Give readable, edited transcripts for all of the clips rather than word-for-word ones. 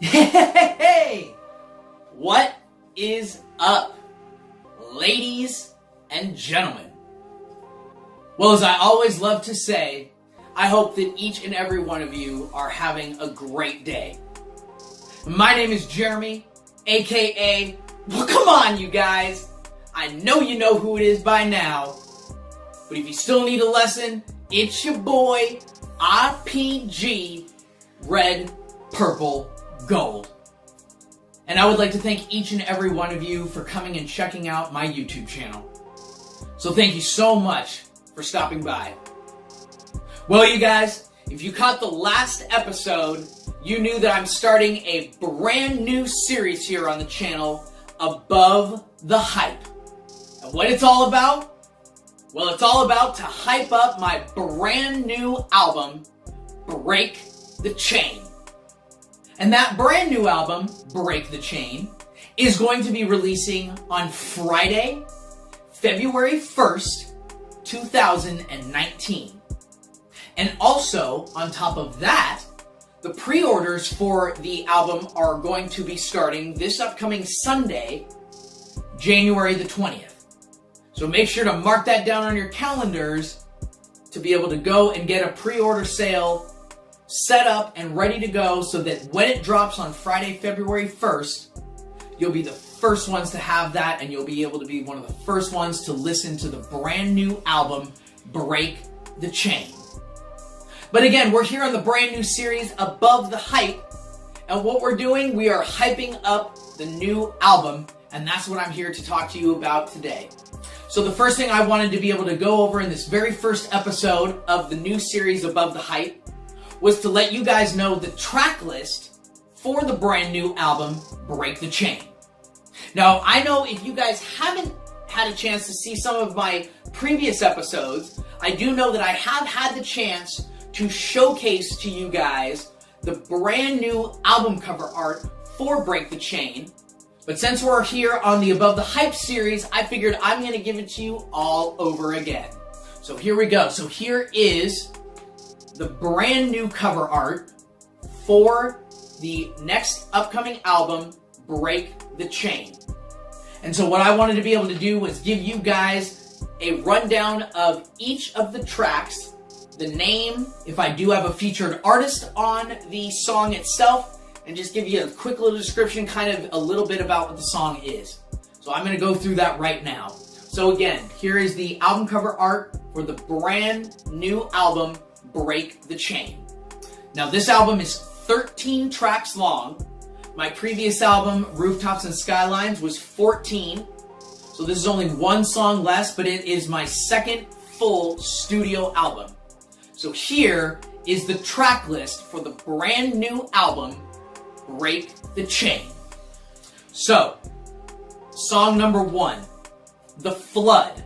Hey! What is up, ladies and gentlemen? Well, as I always love to say, I hope that each and every one of you are having a great day. My name is Jeremy, aka, well, come on, you guys. I know you know who it is by now, but if you still need a lesson, it's your boy, RPG, Red, Purple, Gold. And I would like to thank each and every one of you for coming and checking out my YouTube channel. So thank you so much for stopping by. Well, you guys, if you caught the last episode, you knew that I'm starting a brand new series here on the channel, Above the Hype. And what it's all about? Well, it's all about to hype up my brand new album, Break the Chain. And that brand new album, Break the Chain, is going to be releasing on Friday, February 1st, 2019. And also, on top of that, the pre-orders for the album are going to be starting this upcoming Sunday, January the 20th. So make sure to mark that down on your calendars to be able to go and get a pre-order sale set up and ready to go so that when it drops on Friday, February 1st, you'll be the first ones to have that and you'll be able to be one of the first ones to listen to the brand new album, Break the Chain. But again, we're here on the brand new series, Above the Hype, and what we're doing, we are hyping up the new album, and that's what I'm here to talk to you about today. So the first thing I wanted to be able to go over in this very first episode of the new series, Above the Hype, was to let you guys know the track list for the brand new album, Break the Chain. Now, I know if you guys haven't had a chance to see some of my previous episodes, I do know that I have had the chance to showcase to you guys the brand new album cover art for Break the Chain. But since we're here on the Above the Hype series, I figured I'm going to give it to you all over again. So here we go. So here is the brand new cover art for the next upcoming album, Break the Chain. And so what I wanted to be able to do was give you guys a rundown of each of the tracks, the name, if I do have a featured artist on the song itself, and just give you a quick little description, kind of a little bit about what the song is. So I'm going to go through that right now. So again, here is the album cover art for the brand new album, Break the Chain. Now this album is 13 tracks long. My previous album, Rooftops and Skylines, was 14. So this is only one song less, but it is my second full studio album. So here is the track list for the brand new album, Break the Chain. So, song number 1, The Flood,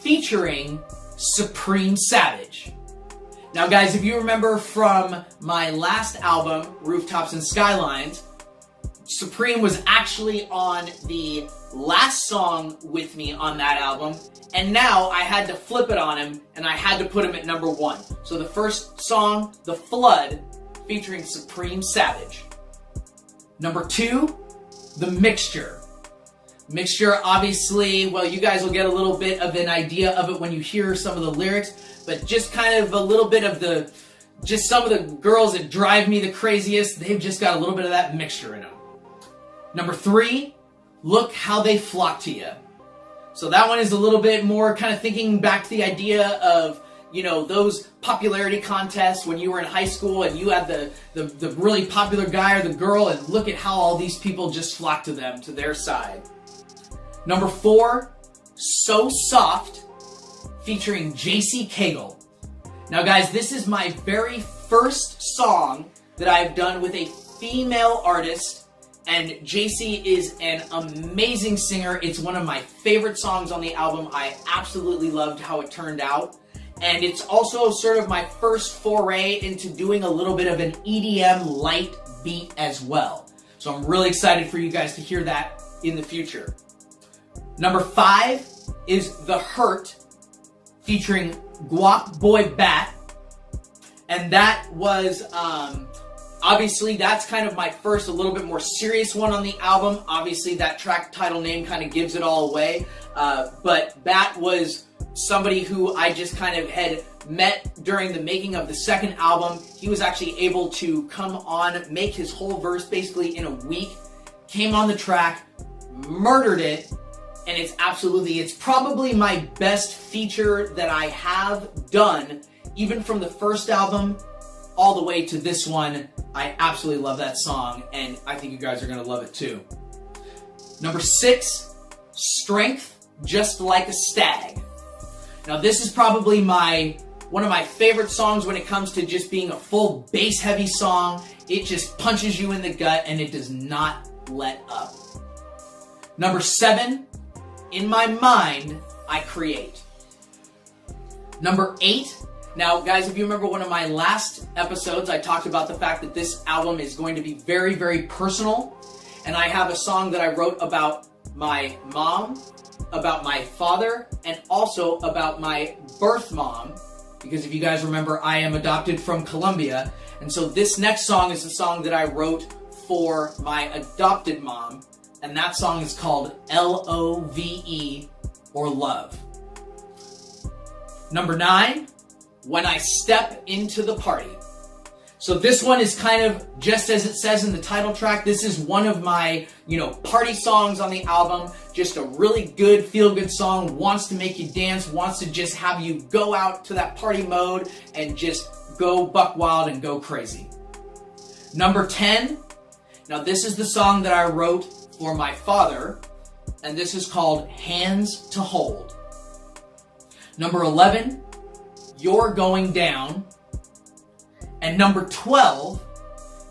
featuring Supreme Savage. Now guys, if you remember from my last album, Rooftops and Skylines, Supreme was actually on the last song with me on that album, and now I had to flip it on him, and I had to put him at number 1. So the first song, The Flood, featuring Supreme Savage. Number 2, The Mixture. Mixture, obviously, well, you guys will get a little bit of an idea of it when you hear some of the lyrics, but just kind of a little bit of just some of the girls that drive me the craziest, they've just got a little bit of that mixture in them. Number 3, Look How They Flock to You. So that one is a little bit more kind of thinking back to the idea of, you know, those popularity contests when you were in high school and you had the really popular guy or the girl, and look at how all these people just flock to them, to their side. Number 4, So Soft, featuring JC Cagle. Now guys, this is my very first song that I've done with a female artist, and JC is an amazing singer. It's one of my favorite songs on the album. I absolutely loved how it turned out. And it's also sort of my first foray into doing a little bit of an EDM light beat as well. So I'm really excited for you guys to hear that in the future. Number 5 is The Hurt, featuring Guap Boy Bat. And that was Obviously, that's kind of my first, a little bit more serious one on the album. Obviously, that track title name kind of gives it all away. But Bat was somebody who I just kind of had met during the making of the second album. He was actually able to come on, make his whole verse basically in a week, came on the track, murdered it, and it's probably my best feature that I have done, even from the first album all the way to this one. I absolutely love that song, and I think you guys are going to love it too. Number 6, Strength Just Like a Stag. Now this is probably one of my favorite songs when it comes to just being a full bass heavy song. It just punches you in the gut and it does not let up. Number 7, In My Mind, I Create. Number 8, now guys, if you remember one of my last episodes, I talked about the fact that this album is going to be very, very personal. And I have a song that I wrote about my mom, about my father, and also about my birth mom. Because if you guys remember, I am adopted from Colombia. And so this next song is the song that I wrote for my adopted mom. And that song is called L-O-V-E, or Love. Number 9, When I Step Into the Party. So this one is kind of, just as it says in the title track, this is one of my, party songs on the album. Just a really good, feel-good song, wants to make you dance, wants to just have you go out to that party mode and just go buck wild and go crazy. Number 10, now this is the song that I wrote for my father, and this is called Hands to Hold. Number 11, You're Going Down. And number 12,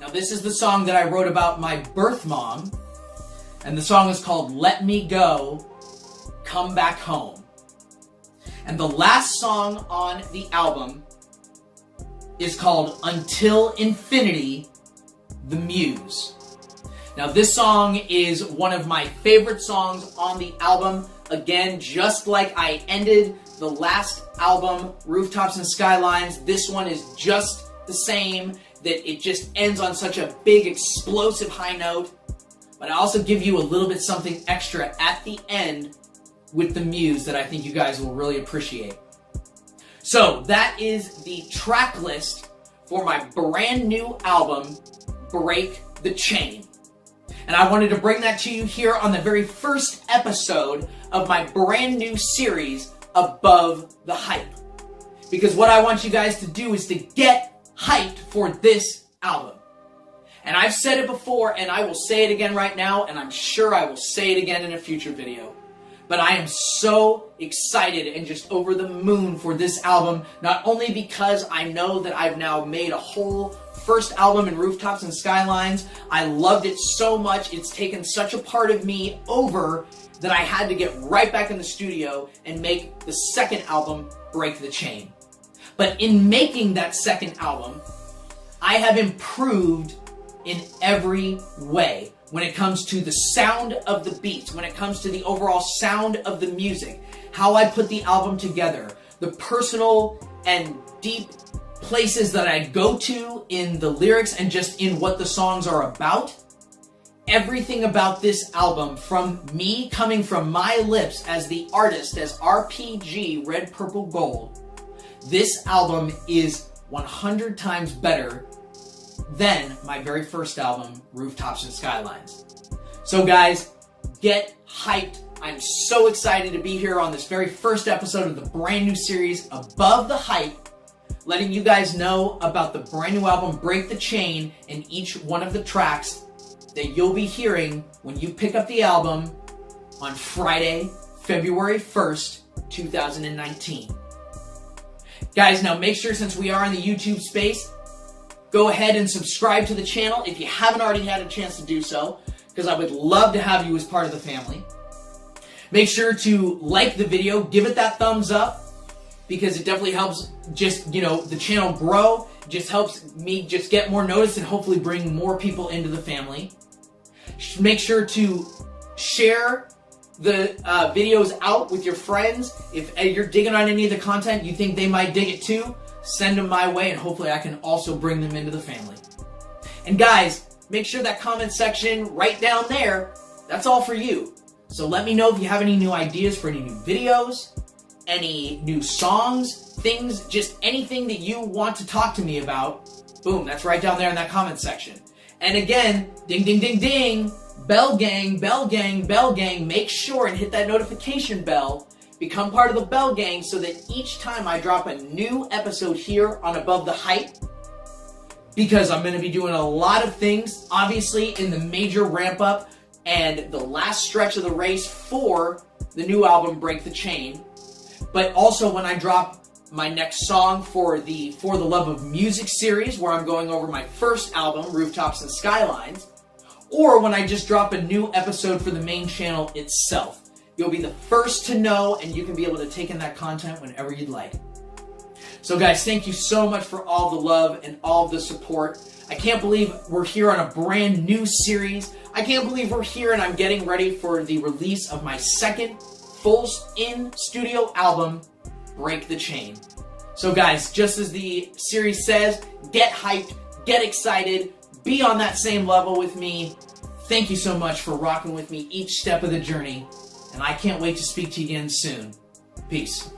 now this is the song that I wrote about my birth mom, and the song is called Let Me Go, Come Back Home. And the last song on the album is called Until Infinity, The Muse. Now this song is one of my favorite songs on the album. Again, just like I ended the last album, Rooftops and Skylines, this one is just the same, that it just ends on such a big, explosive high note. But I also give you a little bit something extra at the end with the Muse that I think you guys will really appreciate. So that is the track list for my brand new album, Break the Chain. And I wanted to bring that to you here on the very first episode of my brand new series, Above the Hype. Because what I want you guys to do is to get hyped for this album. And I've said it before, and I will say it again right now, and I'm sure I will say it again in a future video. But I am so excited and just over the moon for this album, not only because I know that I've now made a whole first album in Rooftops and Skylines. I loved it so much. It's taken such a part of me over that I had to get right back in the studio and make the second album, Break the Chain. But in making that second album, I have improved in every way. When it comes to the sound of the beats, when it comes to the overall sound of the music, how I put the album together, the personal and deep places that I go to in the lyrics and just in what the songs are about. Everything about this album, from me coming from my lips as the artist, as RPG Red Purple Gold, this album is 100 times better than my very first album, Rooftops and Skylines. So guys, get hyped. I'm so excited to be here on this very first episode of the brand new series, Above the Hype, letting you guys know about the brand new album, Break the Chain, and each one of the tracks that you'll be hearing when you pick up the album on Friday, February 1st, 2019. Guys, now make sure, since we are in the YouTube space, go ahead and subscribe to the channel if you haven't already had a chance to do so, because I would love to have you as part of the family. Make sure to like the video, give it that thumbs up, because it definitely helps just, the channel grow. It just helps me just get more notice and hopefully bring more people into the family. Make sure to share the videos out with your friends. If you're digging on any of the content, you think they might dig it too, send them my way, and hopefully I can also bring them into the family. And guys, make sure that comment section right down there, that's all for you. So let me know if you have any new ideas for any new videos, any new songs, things, just anything that you want to talk to me about. Boom, that's right down there in that comment section. And again, ding, ding, ding, ding, bell gang, bell gang, bell gang, make sure and hit that notification bell. Become part of the bell gang so that each time I drop a new episode here on Above the Hype, because I'm going to be doing a lot of things, obviously, in the major ramp up and the last stretch of the race for the new album, Break the Chain. But also when I drop my next song for the For the Love of Music series, where I'm going over my first album, Rooftops and Skylines, or when I just drop a new episode for the main channel itself. You'll be the first to know, and you can be able to take in that content whenever you'd like. So guys, thank you so much for all the love and all the support. I can't believe we're here on a brand new series. I can't believe we're here and I'm getting ready for the release of my second full in-studio album, Break the Chain. So guys, just as the series says, get hyped, get excited, be on that same level with me. Thank you so much for rocking with me each step of the journey, and I can't wait to speak to you again soon. Peace.